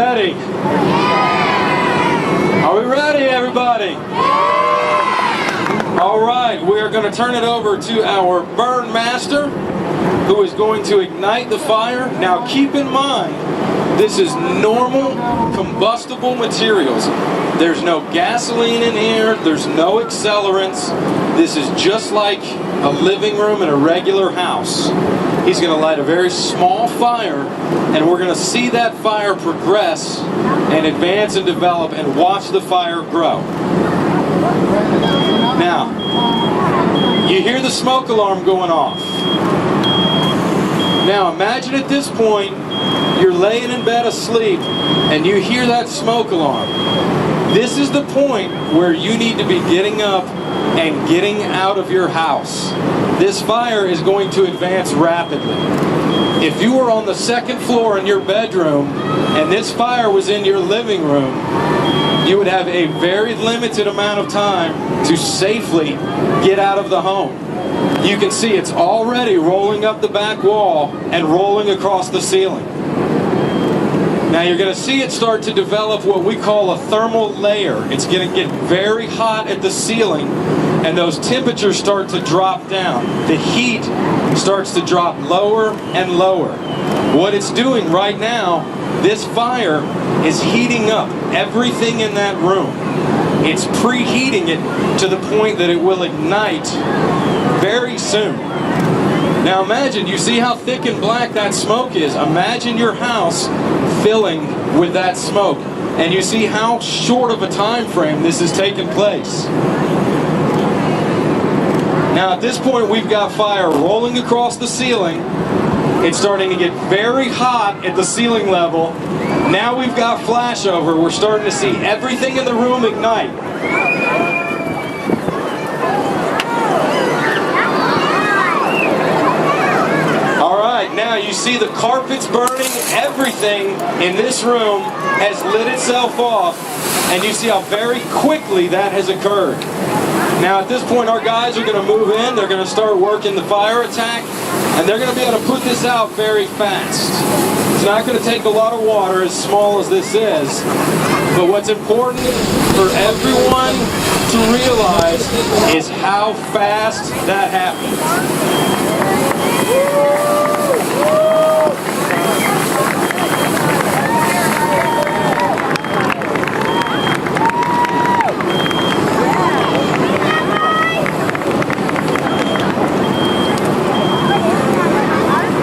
ready? Are we ready, everybody? All right, we are going to turn it over to our burn master, who is going to ignite the fire. Now keep in mind, this is normal combustible materials. There's no gasoline in here, there's no accelerants. This is just like a living room in a regular house. He's going to light a very small fire, and we're going to see that fire progress and advance and develop and watch the fire grow. Now, you hear the smoke alarm going off. Now imagine at this point, you're laying in bed asleep and you hear that smoke alarm. This is the point where you need to be getting up and getting out of your house. This fire is going to advance rapidly. If you were on the second floor in your bedroom and this fire was in your living room, you would have a very limited amount of time to safely get out of the home. You can see it's already rolling up the back wall and rolling across the ceiling. Now you're going to see it start to develop what we call a thermal layer. It's going to get very hot at the ceiling, and those temperatures start to drop down. The heat starts to drop lower and lower. What it's doing right now, this fire is heating up everything in that room. It's preheating it to the point that it will ignite very soon. Now imagine, you see how thick and black that smoke is. Imagine your house filling with that smoke. And you see how short of a time frame this is taking place. Now at this point we've got fire rolling across the ceiling. It's starting to get very hot at the ceiling level. Now we've got flashover. We're starting to see everything in the room ignite. Now you see the carpets burning, everything in this room has lit itself off, and you see how very quickly that has occurred. Now at this point our guys are going to move in, they're going to start working the fire attack, and they're going to be able to put this out very fast. It's not going to take a lot of water, as small as this is, but what's important for everyone to realize is how fast that happens.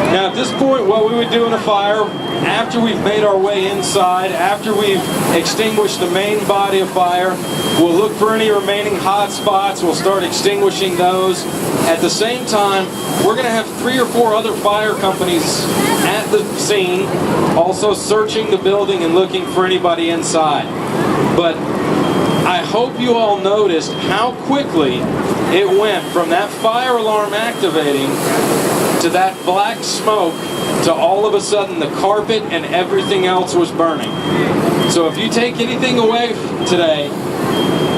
Now at this point, what we would do in a fire, after we've made our way inside, after we've extinguished the main body of fire, we'll look for any remaining hot spots, we'll start extinguishing those. At the same time, we're going to have 3 or 4 other fire companies at the scene, also searching the building and looking for anybody inside. But I hope you all noticed how quickly it went from that fire alarm activating to that black smoke to all of a sudden the carpet and everything else was burning. So if you take anything away today,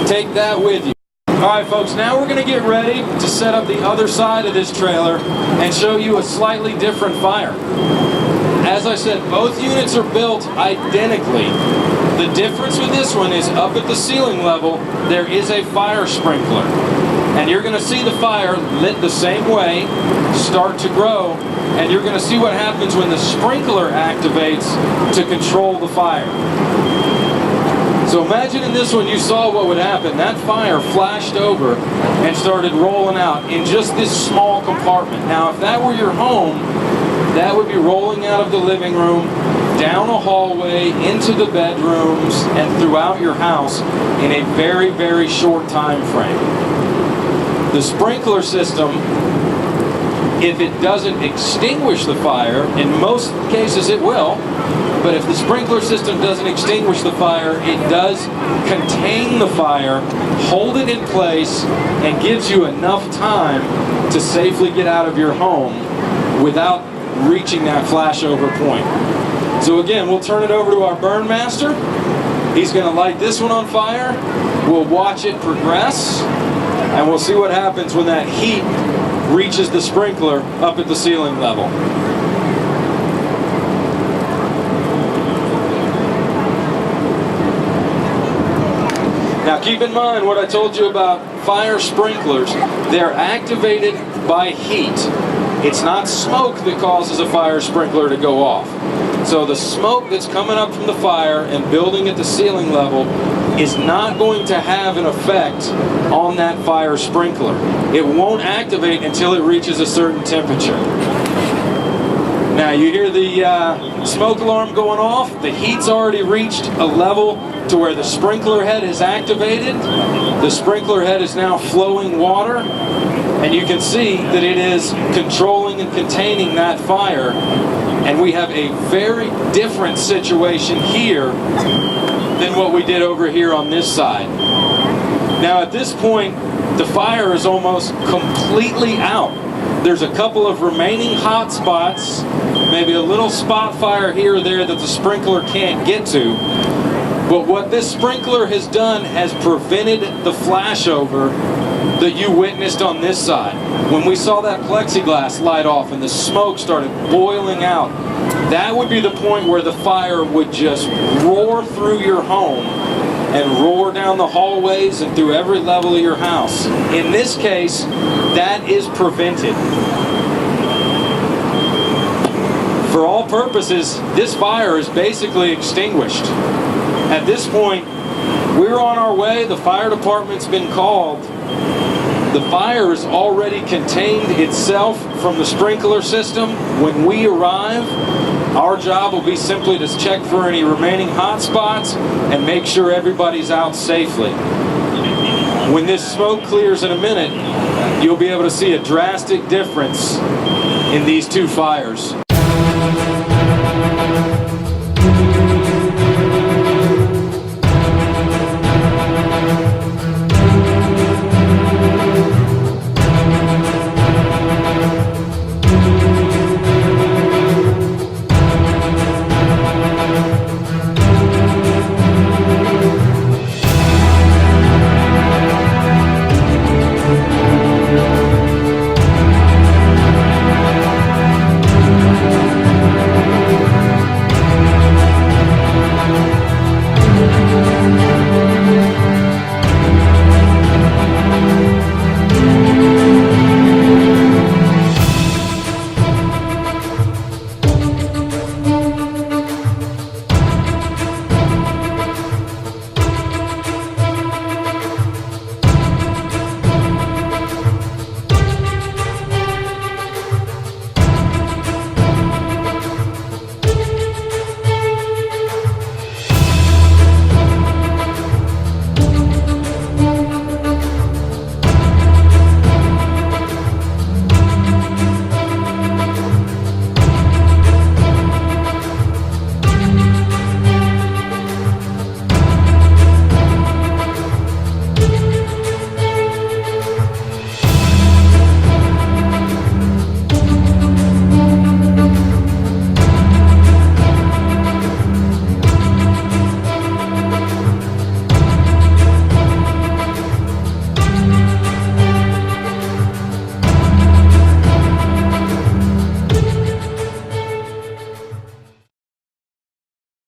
take that with you. Alright folks, now we're going to get ready to set up the other side of this trailer and show you a slightly different fire. As I said, both units are built identically. The difference with this one is up at the ceiling level, there is a fire sprinkler. And you're going to see the fire lit the same way, start to grow, and you're going to see what happens when the sprinkler activates to control the fire. So imagine in this one you saw what would happen. That fire flashed over and started rolling out in just this small compartment. Now if that were your home, that would be rolling out of the living room, down a hallway, into the bedrooms, and throughout your house in a very, very short time frame. The sprinkler system, if it doesn't extinguish the fire, in most cases it will, but if the sprinkler system doesn't extinguish the fire, it does contain the fire, hold it in place, and gives you enough time to safely get out of your home without reaching that flashover point. So again, we'll turn it over to our burn master. He's going to light this one on fire. We'll watch it progress, and we'll see what happens when that heat reaches the sprinkler up at the ceiling level. Now keep in mind what I told you about fire sprinklers. They're activated by heat. It's not smoke that causes a fire sprinkler to go off. So the smoke that's coming up from the fire and building at the ceiling level is not going to have an effect on that fire sprinkler. It won't activate until it reaches a certain temperature. Now you hear the smoke alarm going off. The heat's already reached a level to where the sprinkler head is activated. The sprinkler head is now flowing water, and you can see that it is controlling and containing that fire. And we have a very different situation here than what we did over here on this side. Now at this point, the fire is almost completely out. There's a couple of remaining hot spots, maybe a little spot fire here or there that the sprinkler can't get to. But what this sprinkler has done has prevented the flashover that you witnessed on this side. When we saw that plexiglass light off and the smoke started boiling out, that would be the point where the fire would just roar through your home and roar down the hallways and through every level of your house. In this case, that is prevented. For all purposes, this fire is basically extinguished. At this point, we're on our way. The fire department's been called. The fire has already contained itself from the sprinkler system. When we arrive, our job will be simply to check for any remaining hot spots and make sure everybody's out safely. When this smoke clears in a minute, you'll be able to see a drastic difference in these two fires.